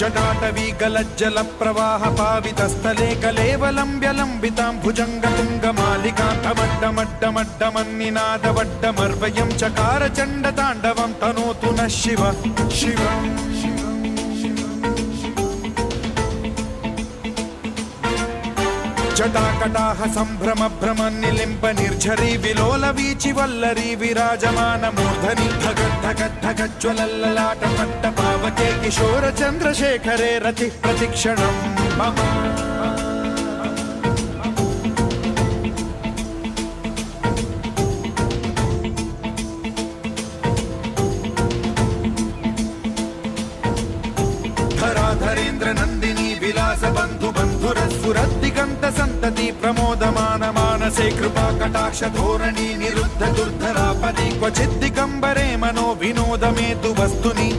जटाटवी गलज्जल प्रवाह पावितस्थले कलेवलम्ब्यलम्बितां भुजङ्गतुङ्गमालिकान्तमड्डमड्डमड्डमन्निनादवड्डमर्वयं चकार चण्डताण्डवं तनोतु नः शिव शिव जटाकटाह सम्भ्रम भ्रम निलिम्ब निर्झरी विलोल वीचि वल्लरी विराजमान मूर्धनि धगत् धगत् धगज्ज्वलल्ललाट पट्ट पावके किशोर चन्द्रशेखरे रतिः प्रतिक्षणं मम धराधरेन्द्र नन्दिनी विलास बन्धु बन्धुरस्फुरद्दिगन्त सन्तति प्रमोदमान मानसे कृपा कटाक्ष धोरणी निरुद्ध दुर्धरापदि क्वचिद्दिगम्बरे मनो विनोदमेतु वस्तुनि